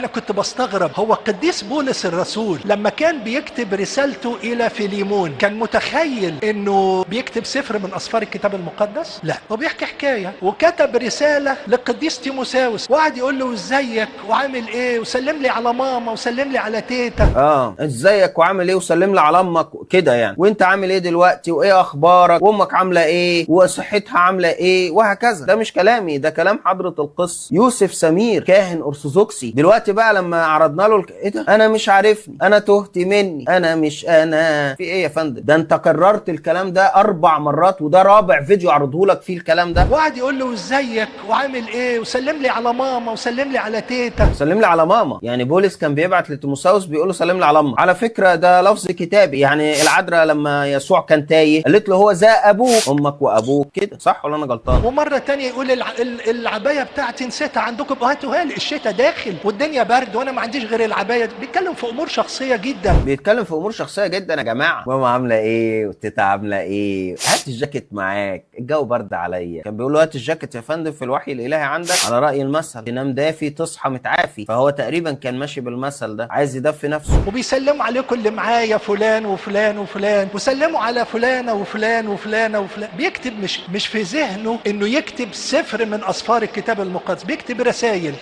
انا كنت بستغرب، هو القديس بولس الرسول لما كان بيكتب رسالته الى فيليمون كان متخيل انه بيكتب سفر من اسفار الكتاب المقدس؟ لا، هو بيحكي حكايه، وكتب رساله للقديس تيموساوس وقعد يقول له ازيك وعامل ايه وسلم لي على ماما وسلم لي على تيتا. ازيك وعامل ايه وسلم لي على امك كده يعني، وانت عامل ايه دلوقتي وايه اخبارك وامك عامله ايه وصحتها عامله ايه وهكذا. ده مش كلامي، ده كلام حضره القس يوسف سمير كاهن ارثوذكسي. دلوقتي بقى لما عرضنا له ايه ده، انا مش عارفني، انا تهت مني، انا مش انا في ايه يا فندم؟ ده انت كررت الكلام ده 4 مرات، وده رابع فيديو اعرضه لك فيه الكلام ده. وقعد يقول له ازيك وعامل ايه وسلم لي على ماما وسلم لي على تيتا. سلم لي على ماما، يعني بولس كان بيبعت لتيموساوس بيقول له سلم لي على امك. على فكره ده لفظ كتابي، يعني العذراء لما يسوع كان تايه قالت له هو زي ابوك، امك وابوك كده، صح ولا انا غلطان؟ ومره تانية يقول العبايه بتاعتي نسيتها عندكم، هاتوها لي، الشتاء داخل والدنيا برد وانا ما عنديش غير العبايه. بيتكلم في امور شخصيه جدا، بيتكلم في امور شخصيه جدا يا جماعه. ماما عامله ايه وتيتا عامله ايه، هات الجاكيت معاك الجو برد عليا. كان بيقول له هات الجاكيت يا فندم في الوحي الالهي عندك على راي المثل، تنام دافي تصحى متعافي. فهو تقريبا كان ماشي بالمثل ده، عايز يدفي نفسه. وبيسلموا عليكم اللي معايا فلان وفلان وفلان، وسلموا على فلانه وفلان وفلانه وفلان. بيكتب مش في ذهنه انه يكتب سفر من اسفار الكتاب المقدس، بيكتب رسائل.